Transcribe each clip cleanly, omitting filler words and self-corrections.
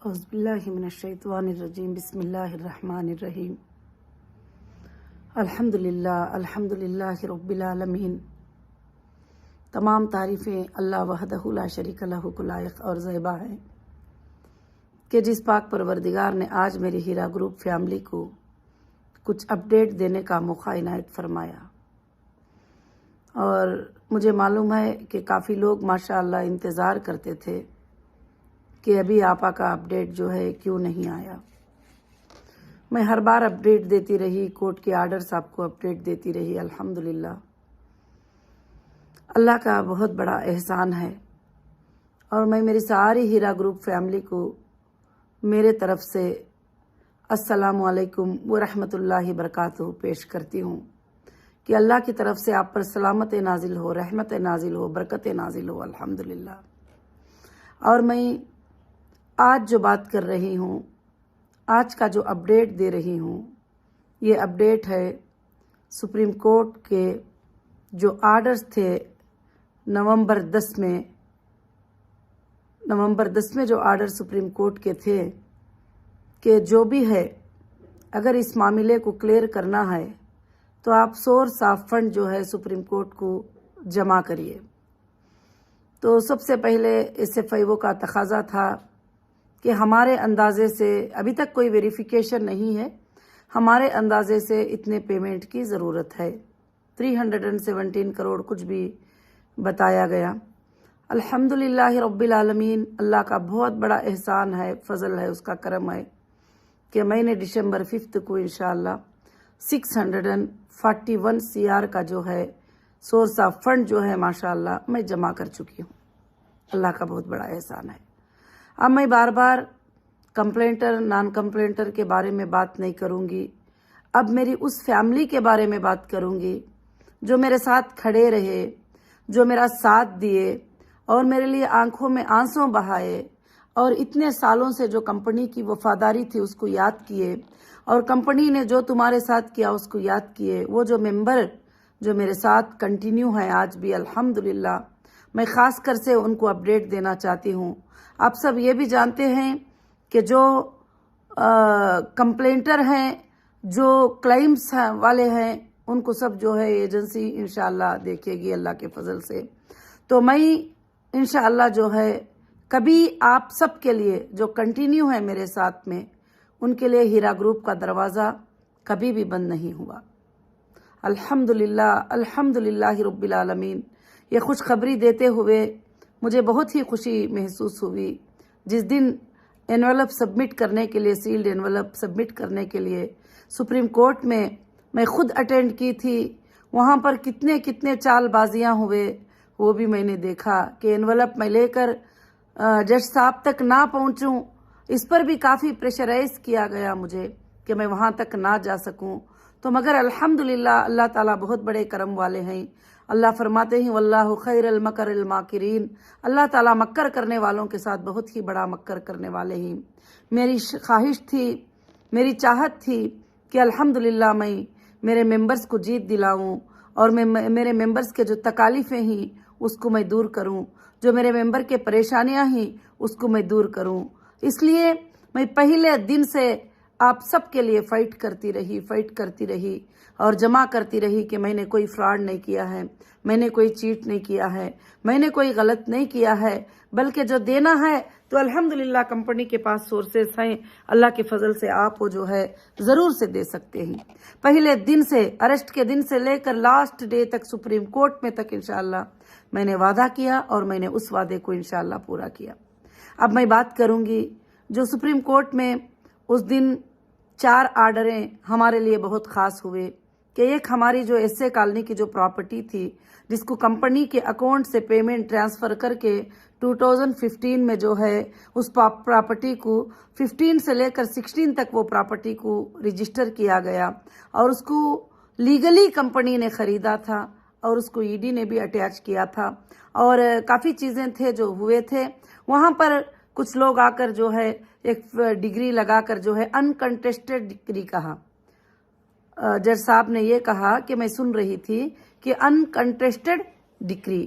اعوذ من الشیطان الرجیم بسم اللہ الرحمن الرحیم الحمدللہ رب العالمین۔ تمام تعریفیں اللہ وحدہ لا شریک لہ کو لائق اور زیبا ہیں کہ جس پاک پروردگار نے آج میری ہیرا گروپ فیملی کو کچھ اپڈیٹ دینے کا موقع عنایت فرمایا، اور مجھے معلوم ہے کہ کافی لوگ ماشاءاللہ انتظار کرتے تھے کہ ابھی آپا کا اپڈیٹ جو ہے کیوں نہیں آیا۔ میں ہر بار اپڈیٹ دیتی رہی، کورٹ کے آرڈرز آپ کو اپڈیٹ دیتی رہی۔ الحمدللہ اللہ کا بہت بڑا احسان ہے، اور میں میری ساری ہیرا گروپ فیملی کو میرے طرف سے السلام علیکم ورحمۃ اللہ وبرکاتہ پیش کرتی ہوں کہ اللہ کی طرف سے آپ پر سلامت نازل ہو، رحمت نازل ہو، برکت نازل ہو الحمدللہ۔ اور میں آج جو بات کر رہی ہوں، آج کا جو اپڈیٹ دے رہی ہوں، یہ اپڈیٹ ہے سپریم کورٹ کے جو آرڈرز تھے نومبر 10 میں جو آرڈر سپریم کورٹ کے تھے کہ جو بھی ہے اگر اس معاملے کو کلیئر کرنا ہے تو آپ سورس آف فنڈ جو ہے سپریم کورٹ کو جمع کریے۔ تو سب سے پہلے اس ایف آئی او کا تقاضا تھا کہ ہمارے اندازے سے ابھی تک کوئی ویریفیکیشن نہیں ہے، ہمارے اندازے سے اتنے پیمنٹ کی ضرورت ہے۔ 317 کروڑ کچھ بھی بتایا گیا۔ الحمدللہ رب العالمین، اللہ کا بہت بڑا احسان ہے، فضل ہے، اس کا کرم ہے کہ میں نے دسمبر 5 کو انشاءاللہ 641 CR کا جو ہے سورس آف فنڈ جو ہے ماشاءاللہ میں جمع کر چکی ہوں۔ اللہ کا بہت بڑا احسان ہے۔ اب میں بار بار کمپلینٹر نان کمپلینٹر کے بارے میں بات نہیں کروں گی، اب میری اس فیملی کے بارے میں بات کروں گی جو میرے ساتھ کھڑے رہے، جو میرا ساتھ دیے اور میرے لیے آنکھوں میں آنسوں بہائے، اور اتنے سالوں سے جو کمپنی کی وفاداری تھی اس کو یاد کیے، اور کمپنی نے جو تمہارے ساتھ کیا اس کو یاد کیے۔ وہ جو ممبر جو میرے ساتھ کنٹینیو ہیں آج بھی الحمدللہ، میں خاص کر سے ان کو اپڈیٹ دینا چاہتی ہوں۔ آپ سب یہ بھی جانتے ہیں کہ جو کمپلینٹر ہیں، جو کلائمز والے ہیں، ان کو سب جو ہے ایجنسی انشاءاللہ دیکھے گی اللہ کے فضل سے۔ تو میں انشاءاللہ جو ہے کبھی آپ سب کے لیے جو کنٹینیو ہے میرے ساتھ میں، ان کے لیے ہیرا گروپ کا دروازہ کبھی بھی بند نہیں ہوا۔ الحمدللہ رب العالمین۔ یہ خوشخبری دیتے ہوئے مجھے بہت ہی خوشی محسوس ہوئی جس دن انویلپ سبمٹ کرنے کے لیے، سیلڈ انویلپ سبمٹ کرنے کے لیے سپریم کورٹ میں خود اٹینڈ کی تھی۔ وہاں پر کتنے چال بازیاں ہوئے وہ بھی میں نے دیکھا کہ انویلپ میں لے کر جج صاحب تک نہ پہنچوں، اس پر بھی کافی پریشرائز کیا گیا مجھے کہ میں وہاں تک نہ جا سکوں۔ تو مگر الحمدللہ اللہ تعالیٰ بہت بڑے کرم والے ہیں۔ اللہ فرماتے ہیں واللہ خیر المکر الماکرین، اللہ تعالیٰ مکر کرنے والوں کے ساتھ بہت ہی بڑا مکر کرنے والے ہیں۔ میری خواہش تھی، میری چاہت تھی کہ الحمدللہ میں میرے ممبرز کو جیت دلاؤں، اور میں میرے ممبرز کے جو تکالیفیں ہیں اس کو میں دور کروں، جو میرے ممبر کے پریشانیاں ہیں اس کو میں دور کروں۔ اس لیے میں پہلے دن سے آپ سب کے لیے فائٹ کرتی رہی اور جمع کرتی رہی کہ میں نے کوئی فراڈ نہیں کیا ہے، میں نے کوئی چیٹ نہیں کیا ہے، میں نے کوئی غلط نہیں کیا ہے، بلکہ جو دینا ہے تو الحمدللہ کمپنی کے پاس سورسز ہیں، اللہ کے فضل سے آپ وہ جو ہے ضرور سے دے سکتے ہیں۔ پہلے دن سے، اریسٹ کے دن سے لے کر لاسٹ ڈے تک، سپریم کورٹ میں تک انشاءاللہ میں نے وعدہ کیا، اور میں نے اس وعدے کو انشاءاللہ پورا کیا۔ اب میں بات کروں گی جو سپریم کورٹ میں اس دن 4 آرڈریں ہمارے لیے بہت خاص ہوئے کہ ایک ہماری جو ایس اے کالونی کی جو پراپرٹی تھی جس کو کمپنی کے اکاؤنٹ سے پیمنٹ ٹرانسفر کر کے 2015 میں جو ہے اس پراپرٹی کو 15 سے لے کر 16 تک وہ پراپرٹی کو رجسٹر کیا گیا، اور اس کو لیگلی کمپنی نے خریدا تھا، اور اس کو ای ڈی نے بھی اٹیچ کیا تھا، اور کافی چیزیں تھے جو ہوئے تھے وہاں پر۔ کچھ لوگ آ کر جو ہے ایک ڈگری لگا کر جو ہے انکنٹیسٹڈ ڈگری کہا، جج صاحب نے یہ کہا کہ میں سن رہی تھی کہ انکنٹیسٹڈ ڈگری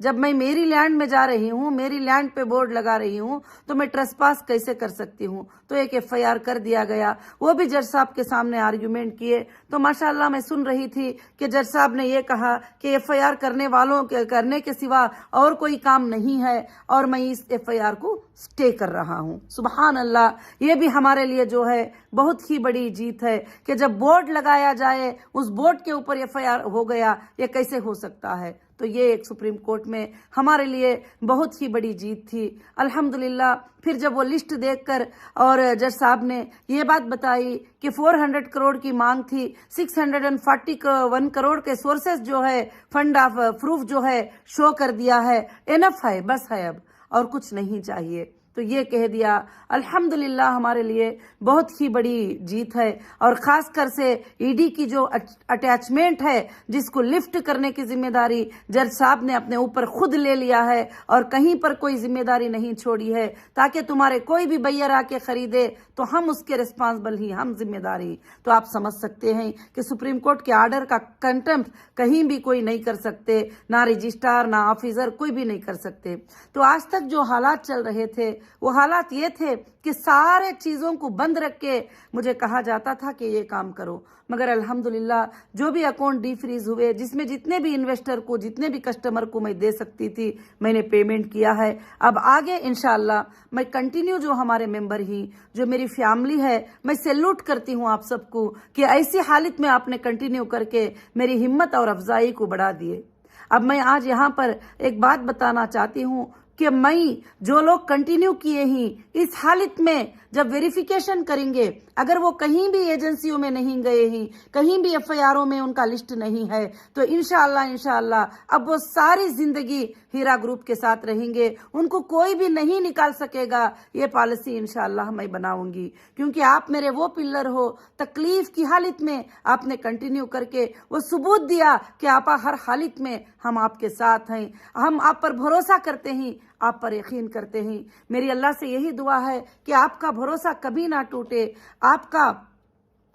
جب میں میری لینڈ میں جا رہی ہوں، میری لینڈ پہ بورڈ لگا رہی ہوں، تو میں ٹریسپاس کیسے کر سکتی ہوں؟ تو ایک FIR کر دیا گیا، وہ بھی جج صاحب کے سامنے آرگیومنٹ کیے، تو ماشاءاللہ میں سن رہی تھی کہ جج صاحب نے یہ کہا کہ FIR کرنے والوں کے کرنے کے سوا اور کوئی کام نہیں ہے، اور میں اس FIR کو سٹے کر رہا ہوں۔ سبحان اللہ، یہ بھی ہمارے لیے جو ہے بہت ہی بڑی جیت ہے کہ جب بورڈ لگایا جائے، اس بورڈ کے اوپر FIR ہو گیا، یہ کیسے ہو سکتا ہے؟ تو یہ ایک سپریم کورٹ میں ہمارے لیے بہت ہی بڑی جیت تھی الحمدللہ۔ پھر جب وہ لسٹ دیکھ کر اور جج صاحب نے یہ بات بتائی کہ 400 کروڑ کی مانگ تھی، 641 کروڑ کے سورسز جو ہے فنڈ آف پروف جو ہے شو کر دیا ہے، انف ہے، بس ہے اب اور کچھ نہیں چاہیے، تو یہ کہہ دیا الحمدللہ ہمارے لیے بہت ہی بڑی جیت ہے۔ اور خاص کر سے ED کی جو اٹیچمنٹ ہے، جس کو لفٹ کرنے کی ذمہ داری جج صاحب نے اپنے اوپر خود لے لیا ہے اور کہیں پر کوئی ذمہ داری نہیں چھوڑی ہے، تاکہ تمہارے کوئی بھی بائر آ کے خریدے تو ہم اس کے ریسپانسبل ہی، ہم ذمہ داری۔ تو آپ سمجھ سکتے ہیں کہ سپریم کورٹ کے آرڈر کا کنٹمپٹ کہیں بھی کوئی نہیں کر سکتے، نہ رجسٹرار نہ آفیسر، کوئی بھی نہیں کر سکتے۔ تو آج تک جو حالات چل رہے تھے وہ حالات یہ تھے کہ سارے چیزوں کو بند رکھ کے مجھے کہا جاتا تھا کہ یہ کام کرو، مگر الحمدللہ جو بھی اکاؤنٹ ڈی فریز ہوئے، جس میں جتنے بھی انویسٹر کو، جتنے بھی کسٹمر کو میں دے سکتی تھی، میں نے پیمنٹ کیا ہے۔ اب آگے انشاءاللہ میں کنٹینیو، جو ہمارے ممبر ہی، جو میری فیملی ہے، میں سیلوٹ کرتی ہوں آپ سب کو کہ ایسی حالت میں آپ نے کنٹینیو کر کے میری ہمت اور افزائی کو بڑھا دیے۔ اب میں آج یہاں پر ایک بات بتانا چاہتی ہوں کہ میں جو لوگ کنٹینیو کیے ہی اس حالت میں جب ویریفیکیشن کریں گے، اگر وہ کہیں بھی ایجنسیوں میں نہیں گئے ہیں، کہیں بھی FIRوں میں ان کا لسٹ نہیں ہے، تو انشاءاللہ اب وہ ساری زندگی ہیرا گروپ کے ساتھ رہیں گے، ان کو کوئی بھی نہیں نکال سکے گا۔ یہ پالیسی انشاءاللہ میں بناؤں گی، کیونکہ آپ میرے وہ پلر ہو، تکلیف کی حالت میں آپ نے کنٹینیو کر کے وہ ثبوت دیا کہ آپا ہر حالت میں ہم آپ کے ساتھ ہیں، ہم آپ پر بھروسہ کرتے ہیں، آپ پر یقین کرتے ہیں۔ میری اللہ سے یہی دعا ہے کہ آپ کا بھروسہ کبھی نہ ٹوٹے، آپ کا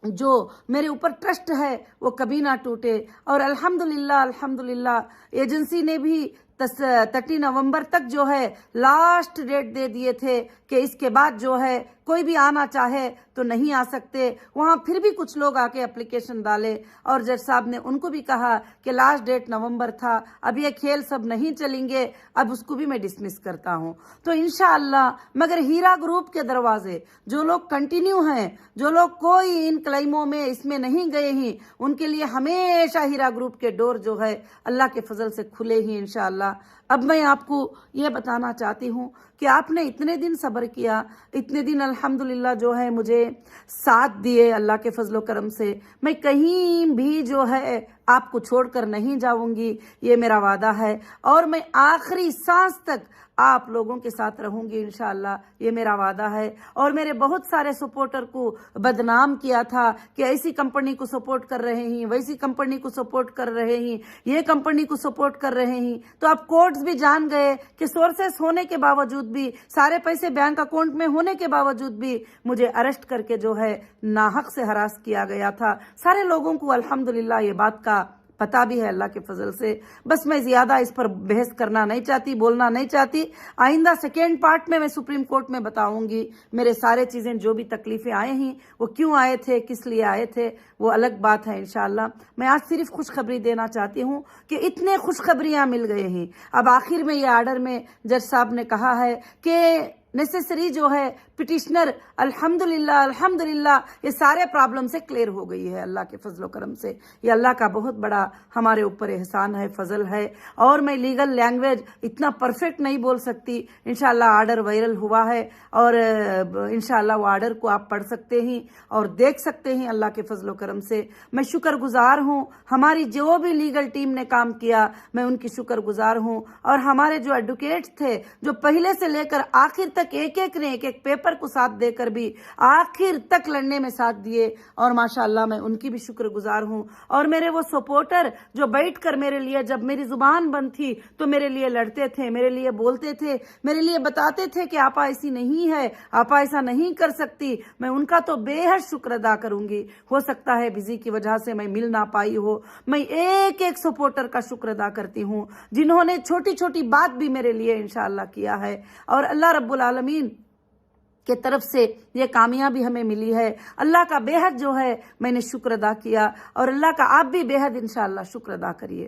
جو میرے اوپر ٹرسٹ ہے وہ کبھی نہ ٹوٹے۔ اور الحمدللہ ایجنسی نے بھی 30 نومبر تک جو ہے لاسٹ ڈیٹ دے دیے تھے کہ اس کے بعد جو ہے کوئی بھی آنا چاہے تو نہیں آ سکتے۔ وہاں پھر بھی کچھ لوگ آ کے اپلیکیشن ڈالے اور جج صاحب نے ان کو بھی کہا کہ لاسٹ ڈیٹ نومبر تھا، اب یہ کھیل سب نہیں چلیں گے، اب اس کو بھی میں ڈسمس کرتا ہوں۔ تو انشاءاللہ مگر ہیرا گروپ کے دروازے جو لوگ کنٹینیو ہیں، جو لوگ کوئی ان کلیموں میں اس میں نہیں گئے ہیں، ان کے لیے ہمیشہ ہیرا گروپ کے ڈور جو ہے اللہ کے فضل سے کھلے ہی انشاءاللہ۔ اب میں آپ کو یہ بتانا چاہتی ہوں کہ آپ نے اتنے دن صبر کیا، اتنے دن الحمدللہ جو ہے مجھے ساتھ دیے اللہ کے فضل و کرم سے۔ میں کہیں بھی جو ہے آپ کو چھوڑ کر نہیں جاؤں گی، یہ میرا وعدہ ہے، اور میں آخری سانس تک آپ لوگوں کے ساتھ رہوں گی انشاءاللہ، یہ میرا وعدہ ہے۔ اور میرے بہت سارے سپورٹر کو بدنام کیا تھا کہ ایسی کمپنی کو سپورٹ کر رہے ہیں، ویسی کمپنی کو سپورٹ کر رہے ہیں، یہ کمپنی کو سپورٹ کر رہے ہیں، تو اب کورٹس بھی جان گئے کہ سورسز ہونے کے باوجود بھی، سارے پیسے بینک اکاؤنٹ میں ہونے کے باوجود بھی مجھے اریسٹ کر کے جو ہے ناحق سے ہراس کیا گیا تھا۔ سارے لوگوں کو الحمدللہ یہ بات کا پتہ بھی ہے اللہ کے فضل سے۔ بس میں زیادہ اس پر بحث کرنا نہیں چاہتی، بولنا نہیں چاہتی۔ آئندہ سیکنڈ پارٹ میں سپریم کورٹ میں بتاؤں گی میرے سارے چیزیں، جو بھی تکلیفیں آئے ہیں وہ کیوں آئے تھے، کس لیے آئے تھے، وہ الگ بات ہے انشاءاللہ۔ میں آج صرف خوشخبری دینا چاہتی ہوں کہ اتنے خوشخبریاں مل گئے ہیں۔ اب آخر میں یہ آرڈر میں جج صاحب نے کہا ہے کہ نیسیسری جو ہے پٹیشنر الحمدللہ یہ سارے پرابلم سے کلیئر ہو گئی ہے اللہ کے فضل و کرم سے۔ یہ اللہ کا بہت بڑا ہمارے اوپر احسان ہے، فضل ہے۔ اور میں لیگل لینگویج اتنا پرفیکٹ نہیں بول سکتی، انشاءاللہ آرڈر وائرل ہوا ہے اور انشاءاللہ وہ آرڈر کو آپ پڑھ سکتے ہیں اور دیکھ سکتے ہیں اللہ کے فضل و کرم سے۔ میں شکر گزار ہوں، ہماری جو بھی لیگل ٹیم نے کام کیا میں ان کی شکر گزار ہوں، اور ہمارے جو ایڈوکیٹس تھے جو پہلے سے لے کر آخر تک ایک ایک پیپر پیپر کو ساتھ دے کر بھی آخر تک لڑنے میں ساتھ دیے، اور ماشاءاللہ میں ان کی بھی شکر گزار ہوں۔ اور میرے وہ سپورٹر جو بیٹھ کر میرے لیے، جب میری زبان بند تھی تو میرے لیے لڑتے تھے، میرے لیے بولتے تھے، میرے لیے بتاتے تھے کہ آپا ایسی نہیں ہے، آپا ایسا نہیں کر سکتی، میں ان کا تو بے حد شکر ادا کروں گی۔ ہو سکتا ہے بزی کی وجہ سے میں مل نہ پائی ہو، میں ایک ایک سپورٹر کا شکر ادا کرتی ہوں جنہوں نے چھوٹی چھوٹی بات بھی میرے لیے انشاءاللہ کیا ہے، اور اللہ رب العالمین کے طرف سے یہ کامیابی ہمیں ملی ہے۔ اللہ کا بے حد جو ہے میں نے شکر ادا کیا، اور اللہ کا آپ بھی بے حد انشاءاللہ شکر ادا کریے۔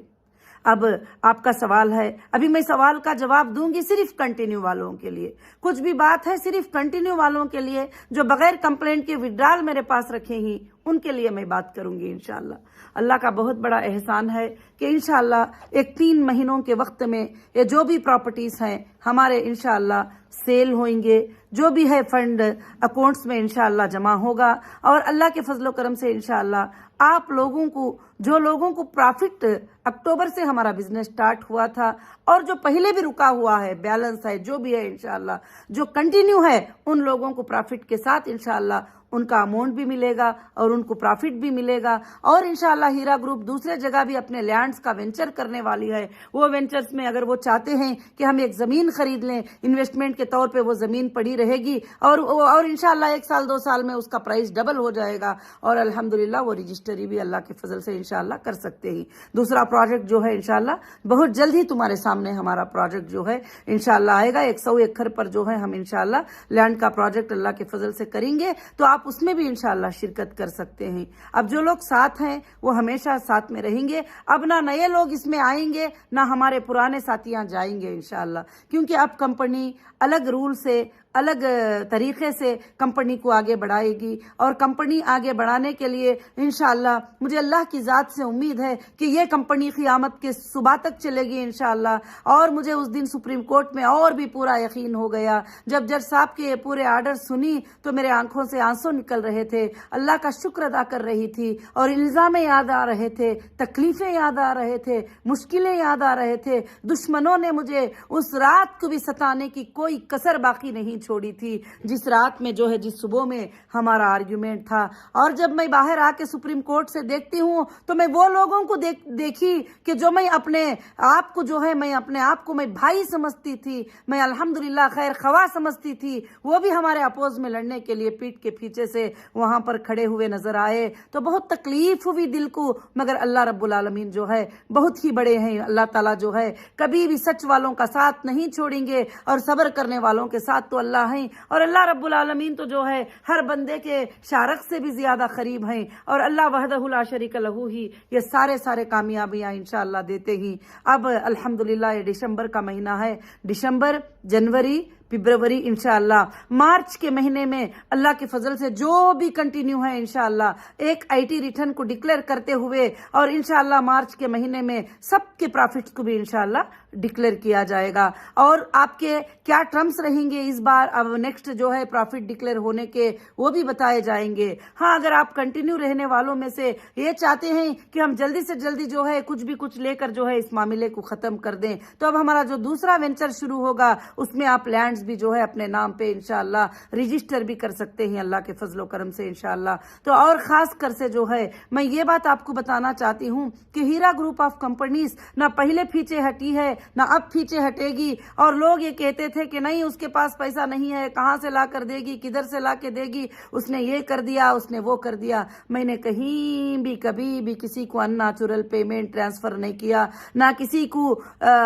اب آپ کا سوال ہے، ابھی میں سوال کا جواب دوں گی صرف کنٹینیو والوں کے لیے، کچھ بھی بات ہے صرف کنٹینیو والوں کے لیے جو بغیر کمپلینٹ کے وڈرال میرے پاس رکھے ہی، ان کے لیے میں بات کروں گی انشاءاللہ۔ اللہ کا بہت بڑا احسان ہے کہ انشاءاللہ ایک 3 مہینوں کے وقت میں یہ جو بھی پراپرٹیز ہیں ہمارے انشاءاللہ سیل ہوئیں گے، جو بھی ہے فنڈ اکاؤنٹس میں انشاءاللہ جمع ہوگا، اور اللہ کے فضل و کرم سے انشاءاللہ آپ لوگوں کو، جو لوگوں کو پرافٹ اکتوبر سے ہمارا بزنس سٹارٹ ہوا تھا، اور جو پہلے بھی رکا ہوا ہے، بیلنس ہے، جو بھی ہے انشاءاللہ جو کنٹینیو ہے، ان لوگوں کو پرافٹ کے ساتھ انشاءاللہ ان کا اماؤنٹ بھی ملے گا اور ان کو پرافٹ بھی ملے گا۔ اور انشاءاللہ ہیرا گروپ دوسرے جگہ بھی اپنے لینڈز کا وینچر کرنے والی ہے، وہ وینچرز میں اگر وہ چاہتے ہیں کہ ہم ایک زمین خرید لیں انویسٹمنٹ کے طور پہ، وہ زمین پڑی رہے گی، اور انشاءاللہ 1 سال 2 سال میں اس کا پرائس ڈبل ہو جائے گا، اور الحمدللہ وہ رجسٹری بھی اللہ کے فضل سے انشاءاللہ کر سکتے ہیں۔ دوسرا پروجیکٹ جو ہے انشاءاللہ بہت جلد ہی تمہارے سامنے ہمارا پروجیکٹ جو ہے انشاءاللہ آئے گا، 100 ایکڑ پر جو ہے ہم انشاءاللہ لینڈ کا پروجیکٹ اللہ کے فضل سے کریں گے، تو آپ اس میں بھی انشاءاللہ شرکت کر سکتے ہیں۔ اب جو لوگ ساتھ ہیں وہ ہمیشہ ساتھ میں رہیں گے، اب نہ نئے لوگ اس میں آئیں گے نہ ہمارے پرانے ساتھیاں جائیں گے انشاءاللہ، کیونکہ اب کمپنی الگ رول سے، الگ طریقے سے کمپنی کو آگے بڑھائے گی، اور کمپنی آگے بڑھانے کے لیے انشاءاللہ مجھے اللہ کی ذات سے امید ہے کہ یہ کمپنی قیامت کے صبح تک چلے گی انشاءاللہ۔ اور مجھے اس دن سپریم کورٹ میں اور بھی پورا یقین ہو گیا، جب جج صاحب کے پورے آرڈر سنی تو میرے آنکھوں سے آنسو نکل رہے تھے، اللہ کا شکر ادا کر رہی تھی، اور الزام یاد آ رہے تھے، تکلیفیں یاد آ رہے تھے، مشکلیں یاد آ رہے تھے، دشمنوں نے مجھے اس رات کو بھی ستانے کی کوئی کسر باقی نہیں چھوڑی تھی، جس رات میں جو ہے جس صبح میں ہمارا آرگیومنٹ تھا۔ اور جب میں باہر آ کے سپریم کورٹ سے دیکھتی ہوں تو میں وہ لوگوں کو دیکھی کہ جو میں اپنے آپ کو جو ہے میں اپنے آپ کو میں بھائی سمجھتی تھی، میں الحمدللہ خیر خواہ سمجھتی تھی، وہ بھی ہمارے اپوز میں لڑنے کے لیے پیٹ کے پیچھے سے وہاں پر کھڑے ہوئے نظر آئے، تو بہت تکلیف ہوئی دل کو، مگر اللہ رب العالمین جو ہے بہت ہی بڑے ہیں، اللہ تعالیٰ جو ہے کبھی بھی سچ والوں کا ساتھ نہیں چھوڑیں گے، اور صبر کرنے والوں کے ساتھ تو اللہ ہیں، اور اللہ رب العالمین تو جو ہے ہر بندے کے شارق سے بھی زیادہ قریب ہیں، اور اللہ وحدہ لا شریک لہ ہی یہ سارے کامیابیاں انشاءاللہ دیتے ہی۔ اب الحمدللہ یہ دسمبر کا مہینہ ہے، دسمبر، جنوری، فبروری، انشاءاللہ مارچ کے مہینے میں اللہ کے فضل سے جو بھی کنٹینیو ہے انشاءاللہ ایک آئی ٹی ریٹرن کو ڈکلیئر کرتے ہوئے، اور انشاءاللہ مارچ کے مہینے میں سب کے پرافٹس کو بھی انشاءاللہ ڈکلیئر کیا جائے گا۔ اور آپ کے کیا ٹرمز رہیں گے اس بار، اب نیکسٹ جو ہے پرافٹ ڈکلیئر ہونے کے وہ بھی بتائے جائیں گے۔ ہاں، اگر آپ کنٹینیو رہنے والوں میں سے یہ چاہتے ہیں کہ ہم جلدی سے جلدی جو ہے کچھ لے کر جو ہے اس معاملے کو ختم کر دیں، تو اب ہمارا جو دوسرا وینچر شروع ہوگا اس میں آپ لینڈز بھی جو ہے اپنے نام پہ انشاءاللہ رجسٹر بھی کر سکتے ہیں اللہ کے فضل و کرم سے انشاءاللہ۔ تو اور خاص کر سے جو ہے میں یہ بات آپ کو بتانا چاہتی ہوں کہ ہیرا گروپ آف کمپنیز نہ پہلے پیچھے ہٹی ہے نہ اب پیچھے ہٹے گی، اور لوگ یہ کہتے تھے کہ نہیں اس کے پاس پیسہ نہیں ہے، کہاں سے لا کر دے گی، کدھر سے لا کے دے گی، اس نے یہ کر دیا، اس نے وہ کر دیا۔ میں نے کہیں بھی کبھی بھی کسی کو ان نیچرل پیمنٹ ٹرانسفر نہیں کیا، نہ کسی کو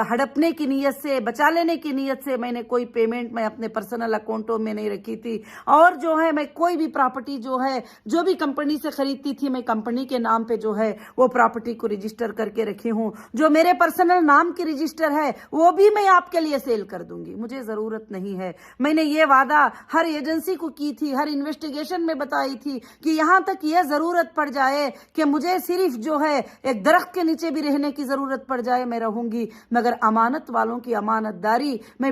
ہڑپنے کی نیت سے، بچا لینے کی نیت سے میں نے کوئی پیمنٹ میں اپنے پرسنل اکاؤنٹوں میں نہیں رکھی تھی۔ اور جو ہے میں کوئی بھی پراپرٹی جو ہے جو بھی کمپنی سے خریدتی تھی میں کمپنی کے نام پہ جو ہے وہ پراپرٹی کو رجسٹر کر کے رکھی ہوں، جو میرے پرسنل نام کی رجسٹر ہے وہ بھی میں آپ کے لیے سیل کر دوں گی، مجھے ضرورت نہیں ہے۔ میں نے یہ وعدہ ہر ایجنسی کو کی تھی، ہر انویسٹیگیشن میں بتائی تھی کہ یہاں تک یہ ضرورت پڑ جائے کہ مجھے صرف جو ہے ایک درخت کے نیچے بھی رہنے کی ضرورت پڑ جائے میں رہوں گی، مگر امانت والوں کی امانت داری میں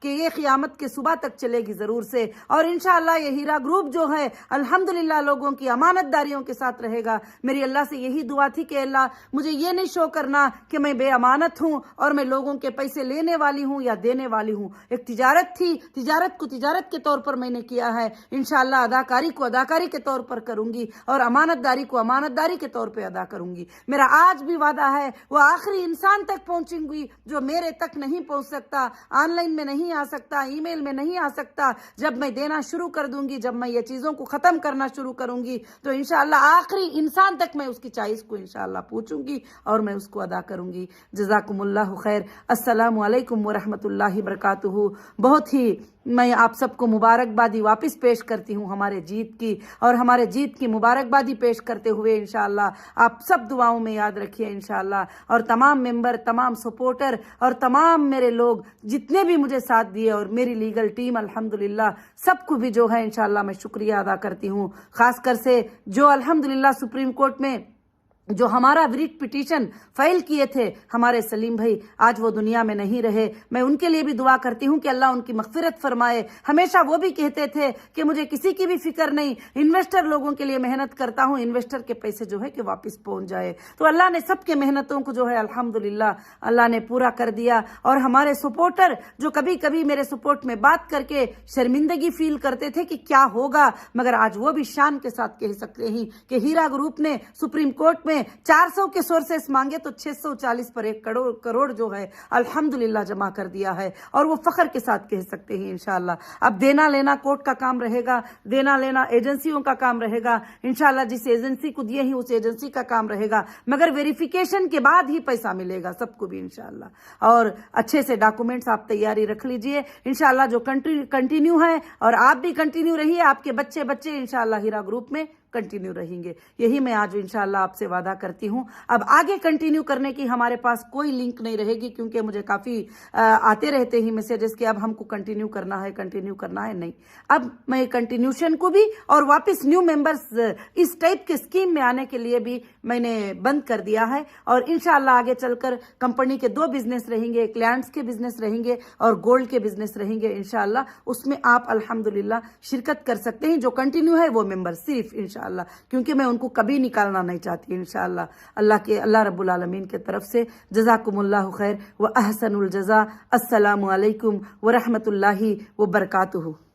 کہ یہ قیامت کے صبح تک چلے گی ضرور سے، اور انشاءاللہ یہ ہیرا گروپ جو ہے الحمدللہ لوگوں کی امانت داریوں کے ساتھ رہے گا۔ میری اللہ سے یہی دعا تھی کہ اللہ مجھے یہ نہیں شو کرنا کہ میں بے امانت ہوں اور میں لوگوں کے پیسے لینے والی ہوں یا دینے والی ہوں۔ ایک تجارت تھی، تجارت کو تجارت کے طور پر میں نے کیا ہے، انشاءاللہ اداکاری کو اداکاری کے طور پر کروں گی، اور امانت داری کو امانت داری کے طور پہ ادا کروں گی۔ میرا آج بھی وعدہ ہے وہ آخری انسان تک پہنچیں گی جو میرے تک نہیں پہنچ سکتا، آن لائن میں نہیں آ سکتا، ای میل میں نہیں آ سکتا۔ جب میں دینا شروع کر دوں گی، جب میں یہ چیزوں کو ختم کرنا شروع کروں گی، تو انشاءاللہ آخری انسان تک میں اس کی چائس کو انشاءاللہ پوچھوں گی اور میں اس کو ادا کروں گی۔ جزاکم اللہ خیر۔ السلام علیکم ورحمۃ اللہ وبرکاتہ۔ بہت ہی میں آپ سب کو مبارکبادی واپس پیش کرتی ہوں ہمارے جیت کی، اور ہمارے جیت کی مبارکبادی پیش کرتے ہوئے انشاءاللہ آپ سب دعاؤں میں یاد رکھیے انشاءاللہ، اور تمام ممبر، تمام سپورٹر اور تمام میرے لوگ جتنے بھی مجھے ساتھ دیے، اور میری لیگل ٹیم الحمدللہ سب کو بھی جو ہے انشاءاللہ میں شکریہ ادا کرتی ہوں، خاص کر سے جو الحمدللہ سپریم کورٹ میں جو ہمارا ریٹ پٹیشن فائل کیے تھے ہمارے سلیم بھائی، آج وہ دنیا میں نہیں رہے۔ میں ان کے لیے بھی دعا کرتی ہوں کہ اللہ ان کی مغفرت فرمائے۔ ہمیشہ وہ بھی کہتے تھے کہ مجھے کسی کی بھی فکر نہیں، انویسٹر لوگوں کے لیے محنت کرتا ہوں، انویسٹر کے پیسے جو ہے کہ واپس پہنچ جائے۔ تو اللہ نے سب کے محنتوں کو جو ہے الحمدللہ اللہ نے پورا کر دیا، اور ہمارے سپورٹر جو کبھی کبھی میرے سپورٹ میں بات کر کے شرمندگی فیل کرتے تھے کہ کیا ہوگا، مگر آج وہ بھی شان کے ساتھ کہہ سکتے ہیں کہ ہیرا گروپ نے سپریم کورٹ میں 400 کے سورسز مانگے تو 640 پر 1 کروڑ جو ہے الحمدللہ جمع کر دیا ہے، اور وہ فخر کے ساتھ کہہ سکتے ہیں انشاءاللہ۔ اب دینا لینا کورٹ کا کام رہے گا، دینا لینا ایجنسیوں کا کام رہے گا انشاءاللہ، جس ایجنسی کو دیے ہیں اس ایجنسی کا کام رہے گا، مگر ویریفیکیشن کے بعد ہی پیسہ ملے گا سب کو بھی انشاءاللہ۔ اور اچھے سے ڈاکومنٹس آپ تیاری رکھ لیجئے انشاءاللہ، جو کنٹینیو ہے، اور آپ بھی کنٹینیو رہیے، آپ کے بچے انشاءاللہ ہیرا گروپ میں کنٹینیو رہیں گے، یہی میں آج انشاءاللہ آپ سے وعدہ کرتی ہوں۔ اب آگے کنٹینیو کرنے کی ہمارے پاس کوئی لنک نہیں رہے گی، کیونکہ مجھے کافی آتے رہتے ہیں میسیجز کہ اب ہم کو کنٹینیو کرنا ہے، نہیں۔ اب میں کنٹینیوشن کو بھی اور واپس نیو ممبرز اس ٹائپ کے اسکیم میں آنے کے لیے بھی میں نے بند کر دیا ہے، اور انشاءاللہ آگے چل کر کمپنی کے 2 بزنس رہیں گے، ایک لینڈز کے بزنس رہیں گے اور گولڈ کے بزنس رہیں گے انشاءاللہ، اس میں آپ الحمدللہ شرکت کر سکتے ہیں۔ جو کنٹینیو ہے وہ ممبر صرف انشاءاللہ، کیونکہ میں ان کو کبھی نکالنا نہیں چاہتی انشاءاللہ۔ اللہ رب العالمین کے طرف سے جزاکم اللہ خیر و احسن الجزا۔ السلام علیکم ورحمۃ اللہ وبرکاتہ۔